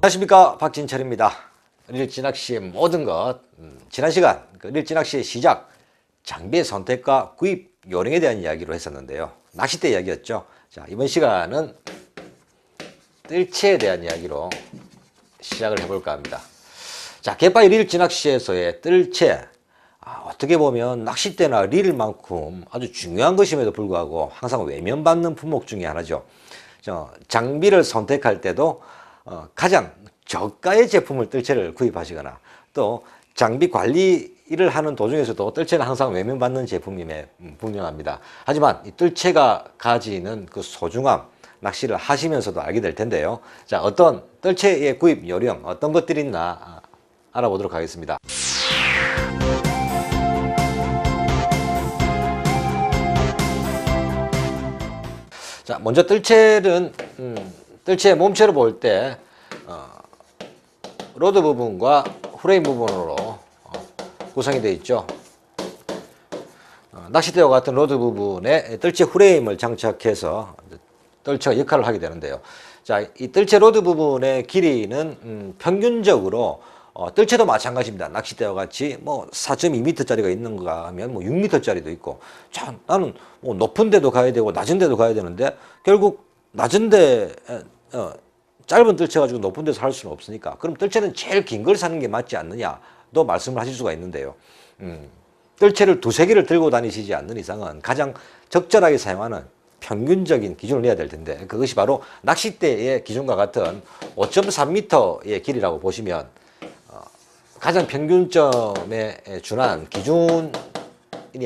안녕하십니까, 박진철입니다. 릴지낚시의 모든 것, 지난 시간 릴지낚시의 시작, 장비의 선택과 구입 요령에 대한 이야기로 했었는데요. 낚싯대 이야기였죠. 자, 이번 시간은 뜰채에 대한 이야기로 시작을 해볼까 합니다. 자, 갯바위 릴지낚시에서의 뜰채, 어떻게 보면 낚싯대나 릴만큼 아주 중요한 것임에도 불구하고 항상 외면받는 품목 중에 하나죠. 장비를 선택할 때도 가장 저가의 제품을 뜰채를 구입하시거나, 또 장비 관리를 하는 도중에서도 뜰채는 항상 외면받는 제품임에 분명합니다. 하지만 이 뜰채가 가지는 그 소중함, 낚시를 하시면서도 알게 될 텐데요. 자, 어떤 뜰채의 구입 요령, 어떤 것들이 있나 알아보도록 하겠습니다. 자, 먼저 뜰채는 뜰채의 몸체를 볼 때 로드 부분과 프레임 부분으로 구성이 되어 있죠. 낚싯대와 같은 로드 부분에 뜰채 프레임을 장착해서 뜰채가 역할을 하게 되는데요. 자, 이 뜰채 로드 부분의 길이는 평균적으로 뜰채도 마찬가지입니다. 낚싯대와 같이 뭐 4.2m짜리가 있는가 하면 뭐 6m짜리도 있고. 자, 나는 뭐 높은 데도 가야 되고 낮은 데도 가야 되는데 결국 낮은 데 짧은 뜰채 가지고 높은 데서 할 수는 없으니까, 그럼 뜰채는 제일 긴 걸 사는 게 맞지 않느냐도 말씀을 하실 수가 있는데요. 뜰채를 두세 개를 들고 다니시지 않는 이상은 가장 적절하게 사용하는 평균적인 기준을 내야 될 텐데, 그것이 바로 낚싯대의 기준과 같은 5.3m의 길이라고 보시면 가장 평균점에 준한 기준이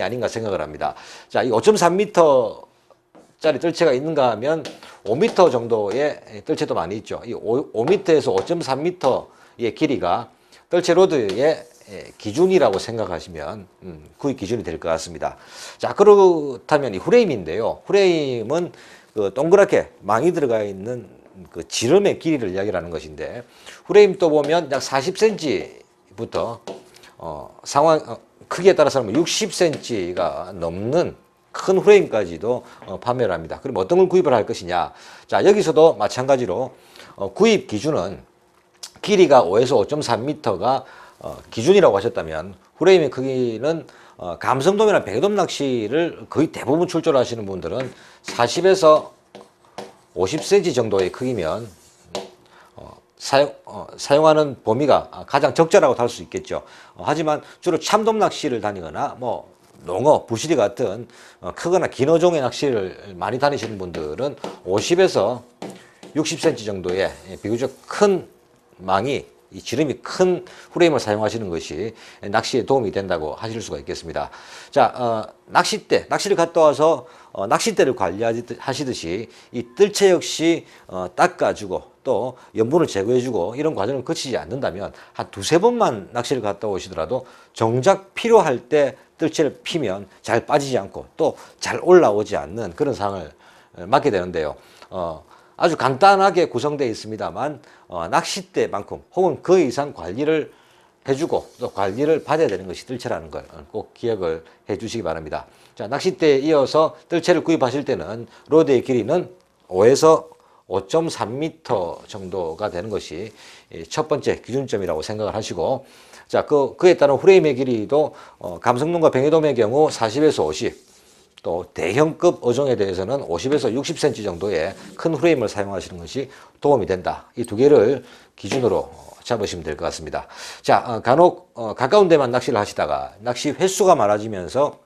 아닌가 생각을 합니다. 자, 이 5.3m짜리 뜰채가 있는가 하면 5m 정도의 뜰채도 많이 있죠. 이 5m에서 5.3m의 길이가 뜰채 로드의 기준이라고 생각하시면 구입 기준이 될 것 같습니다. 자, 그렇다면 이 프레임인데요. 프레임은 그 동그랗게 망이 들어가 있는 그 지름의 길이를 이야기하는 것인데, 프레임 또 보면 약 40cm부터 크기에 따라서는 60cm가 넘는 큰 프레임까지도 판매를 합니다. 그럼 어떤 걸 구입을 할 것이냐? 자, 여기서도 마찬가지로 구입 기준은 길이가 5에서 5.3m가 기준이라고 하셨다면, 프레임의 크기는 감성돔이나 뱅에돔 낚시를 거의 대부분 출조를 하시는 분들은 40에서 50cm 정도의 크기면 사용하는 범위가 가장 적절하고 할 수 있겠죠. 하지만 주로 참돔 낚시를 다니거나 뭐 농어, 부시리 같은 크거나 긴 어종의 낚시를 많이 다니시는 분들은 50에서 60cm 정도의 비교적 큰 망이, 이 지름이 큰 프레임을 사용하시는 것이 낚시에 도움이 된다고 하실 수가 있겠습니다. 자, 낚시를 갔다 와서 낚싯대를 관리하시듯이 이 뜰채 역시 닦아주고 또 염분을 제거해주고 이런 과정을 거치지 않는다면 한 두세 번만 낚시를 갔다 오시더라도 정작 필요할 때 뜰채를 피면 잘 빠지지 않고 또 잘 올라오지 않는 그런 상황을 맞게 되는데요. 아주 간단하게 구성되어 있습니다만 낚싯대만큼 혹은 그 이상 관리를 해주고 또 관리를 받아야 되는 것이 뜰채라는 걸 꼭 기억을 해 주시기 바랍니다. 자, 낚싯대에 이어서 뜰채를 구입하실 때는 로드의 길이는 5에서 5.3m 정도가 되는 것이 첫 번째 기준점이라고 생각을 하시고, 자, 그에 따른 프레임의 길이도 감성돔과 뱅에돔의 경우 40에서 50, 또 대형급 어종에 대해서는 50에서 60cm 정도의 큰 프레임을 사용하시는 것이 도움이 된다. 이 두 개를 기준으로 잡으시면 될 것 같습니다. 자, 간혹 가까운 데만 낚시를 하시다가 낚시 횟수가 많아지면서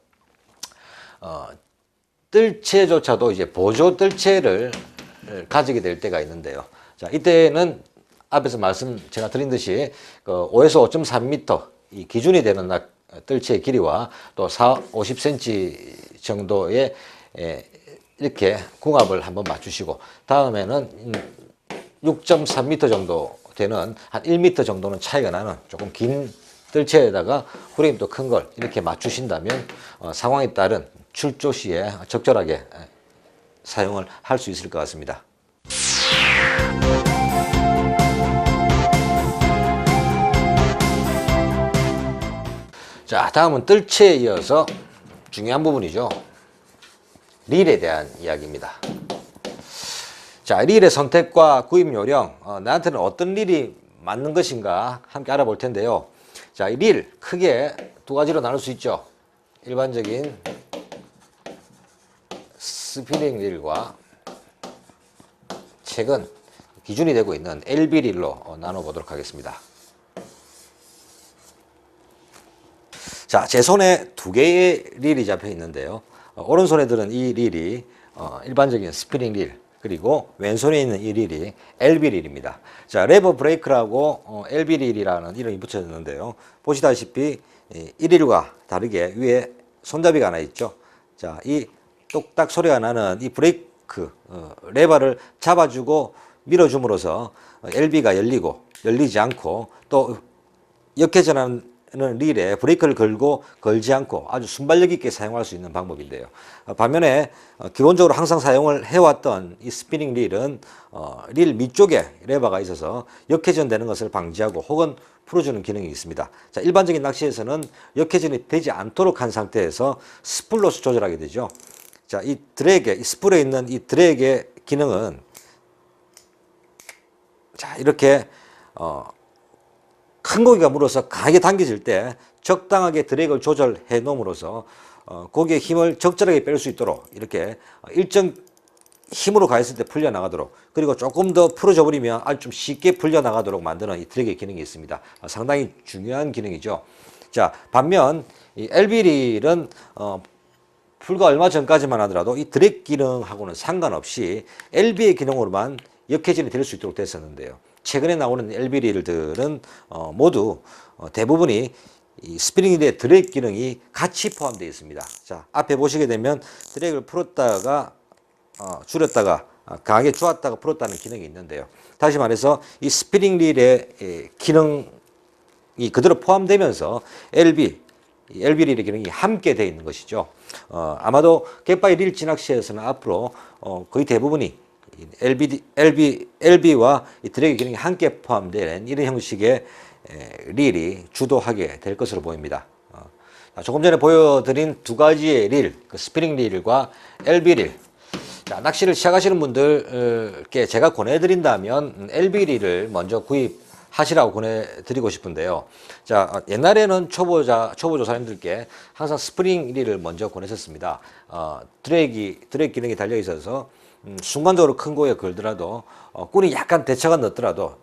뜰채조차도 이제 보조 뜰채를 가지게 될 때가 있는데요. 자, 이때는 앞에서 제가 드린 듯이 5에서 5.3m 이 기준이 되는 뜰채의 길이와 또 50cm 정도의 이렇게 궁합을 한번 맞추시고, 다음에는 6.3m 정도 되는 한 1m 정도는 차이가 나는 조금 긴 뜰채에다가 프레임도 큰 걸 이렇게 맞추신다면 상황에 따른 출조 시에 적절하게 사용을 할 수 있을 것 같습니다. 자, 다음은 뜰채에 이어서 중요한 부분이죠. 릴에 대한 이야기입니다. 자, 릴의 선택과 구입 요령, 나한테는 어떤 릴이 맞는 것인가 함께 알아볼 텐데요. 자, 이 릴 크게 두 가지로 나눌 수 있죠. 일반적인 스피닝 릴과 최근 기준이 되고 있는 LB 릴로 나눠보도록 하겠습니다. 자, 제 손에 두 개의 릴이 잡혀 있는데요. 오른손에 들은 이 릴이 일반적인 스피닝 릴, 그리고 왼손에 있는 이 릴이 LB 릴입니다. 자, 레버 브레이크라고 LB 릴이라는 이름이 붙여졌는데요. 보시다시피 이 릴과 다르게 위에 손잡이가 하나 있죠. 자, 이 똑딱 소리가 나는 이 브레이크 레버를 잡아주고 밀어줌으로써 LB가 열리고 열리지 않고 또 역회전하는 릴에 브레이크를 걸고 걸지 않고 아주 순발력 있게 사용할 수 있는 방법인데요. 반면에 기본적으로 항상 사용을 해왔던 이 스피닝 릴은 릴 밑쪽에 레버가 있어서 역회전되는 것을 방지하고 혹은 풀어주는 기능이 있습니다. 자, 일반적인 낚시에서는 역회전이 되지 않도록 한 상태에서 스풀로서 조절하게 되죠. 자, 이 드랙에, 이 스풀에 있는 이 드랙의 기능은 자, 이렇게 큰 고기가 물어서 강하게 당겨질 때 적당하게 드랙을 조절해 놓음으로써 고기의 힘을 적절하게 뺄 수 있도록 이렇게 일정 힘으로 가했을 때 풀려나가도록, 그리고 조금 더 풀어져 버리면 아주 좀 쉽게 풀려나가도록 만드는 이 드랙의 기능이 있습니다. 상당히 중요한 기능이죠. 자, 반면 이 LB릴은 불과 얼마 전까지만 하더라도 이 드랙 기능하고는 상관없이 LB의 기능으로만 역회전이 될 수 있도록 됐었는데요. 최근에 나오는 LB릴들은 모두 대부분이 이 스프링 릴의 드랙 기능이 같이 포함되어 있습니다. 자, 앞에 보시게 되면 드랙을 풀었다가 줄였다가 강하게 주었다가 풀었다는 기능이 있는데요. 다시 말해서 이 스프링 릴의 기능이 그대로 포함되면서 LB 릴의 기능이 함께 되어 있는 것이죠. 아마도 갯바위 릴 찌낚시에서는 앞으로 거의 대부분이 LB와 이 드랙의 기능이 함께 포함된 이런 형식의 릴이 주도하게 될 것으로 보입니다. 조금 전에 보여드린 두 가지의 릴, 그 스피닝 릴과 LB 릴. 자, 낚시를 시작하시는 분들께 제가 권해드린다면 LB 릴을 먼저 구입하시라고 권해드리고 싶은데요. 자, 옛날에는 초보 조사님들께 항상 스프링 릴을 먼저 권했었습니다. 드랙 기능이 달려 있어서 순간적으로 큰 고기에 걸더라도 꾼이 약간 대차가 늦더라도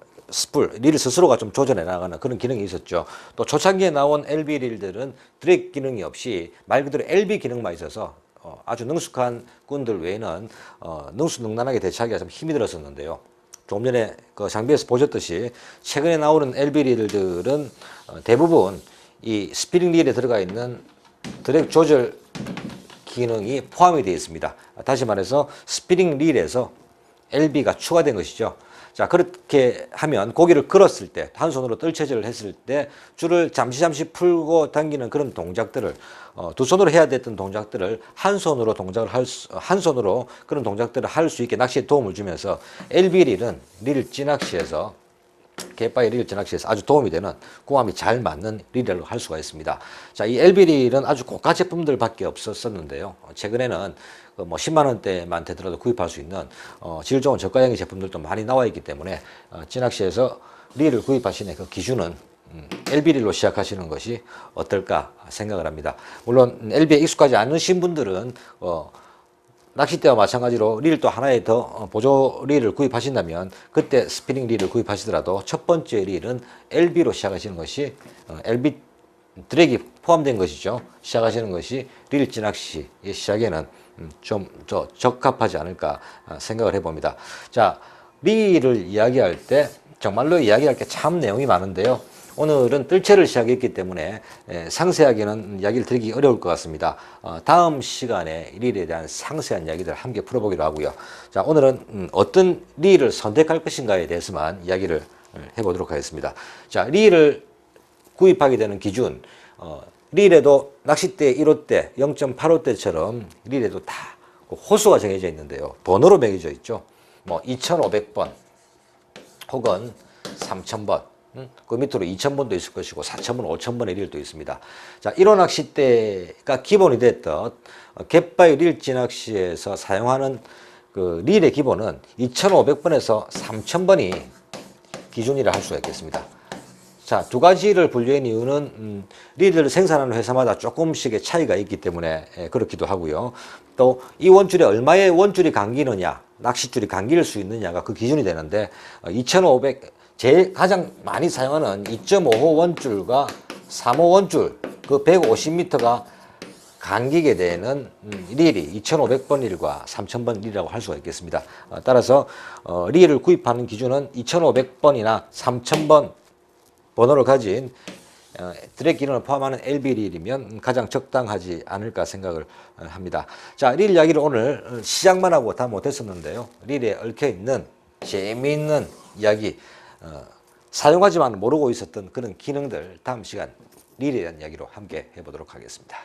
릴을 스스로가 좀 조절해 나가는 그런 기능이 있었죠. 또 초창기에 나온 LB 릴들은 드랙 기능이 없이 말 그대로 LB 기능만 있어서 아주 능숙한 꾼들 외에는 능수능란하게 대처하기가 좀 힘이 들었었는데요. 조금 전에 그 장비에서 보셨듯이 최근에 나오는 LB 릴들은 대부분 이 스피닝 릴에 들어가 있는 드랙 조절 기능이 포함이 되어 있습니다. 다시 말해서 스피닝 릴에서 LB가 추가된 것이죠. 자, 그렇게 하면 고기를 걸었을 때, 한 손으로 뜰채질을 했을 때 줄을 잠시 풀고 당기는 그런 동작들을 두 손으로 해야 됐던 동작들을 한 손으로 그런 동작들을 할 수 있게 낚시에 도움을 주면서 LB 릴은 릴 찌낚시에서 갯바위 릴 찌낚시에서 아주 도움이 되는 궁합이 잘 맞는 릴을 할 수가 있습니다. 자, 이 LB 릴은 아주 고가 제품들밖에 없었는데요. 최근에는 뭐 10만 원대만 되더라도 구입할 수 있는 질 좋은 저가형의 제품들도 많이 나와 있기 때문에 찌낚시에서 릴을 구입하시는 그 기준은 LB 릴로 시작하시는 것이 어떨까 생각을 합니다. 물론 LB에 익숙하지 않으신 분들은 낚싯대와 마찬가지로 릴 또 하나의 더 보조 릴을 구입하신다면 그때 스피닝 릴을 구입하시더라도 첫 번째 릴은 LB로 시작하시는 것이 LB 드랙이 포함된 것이죠. 시작하시는 것이 릴 찌낚시의 시작에는 좀 더 적합하지 않을까 생각을 해봅니다. 자, 릴을 이야기할 때 정말로 이야기할 게 참 내용이 많은데요. 오늘은 뜰채를 시작했기 때문에 상세하게는 이야기를 드리기 어려울 것 같습니다. 다음 시간에 릴에 대한 상세한 이야기들 함께 풀어보기로 하고요. 자, 오늘은 어떤 릴을 선택할 것인가에 대해서만 이야기를 해보도록 하겠습니다. 자, 릴을 구입하게 되는 기준, 릴에도 낚싯대 1호대, 0.85대처럼 릴에도 다 호수가 정해져 있는데요. 번호로 매겨져 있죠. 뭐 2,500번 혹은 3,000번. 그 밑으로 2,000번도 있을 것이고 4,000번, 5,000번의 릴도 있습니다. 자, 1호 낚싯대가 기본이 됐던 갯바위 릴 찌낚시에서 사용하는 그 릴의 기본은 2,500번에서 3,000번이 기준이라 할 수가 있겠습니다. 자, 두 가지를 분류한 이유는 릴을 생산하는 회사마다 조금씩의 차이가 있기 때문에 그렇기도 하고요. 또 이 원줄에 얼마의 원줄이 감기느냐, 낚싯줄이 감길 수 있느냐가 그 기준이 되는데 2,500 제일 가장 많이 사용하는 2.5호 원줄과 3호 원줄 그 150m가 감기게 되는 릴이 2,500번 릴과 3,000번 릴이라고 할 수가 있겠습니다. 따라서 릴을 구입하는 기준은 2,500번이나 3,000번 번호를 가진 드랙 기능을 포함하는 LB 릴이면 가장 적당하지 않을까 생각을 합니다. 자, 릴 이야기를 오늘 시작만 하고 다 못했었는데요. 릴에 얽혀있는 재미있는 이야기, 사용하지만 모르고 있었던 그런 기능들 다음 시간 릴에 대한 이야기로 함께 해보도록 하겠습니다.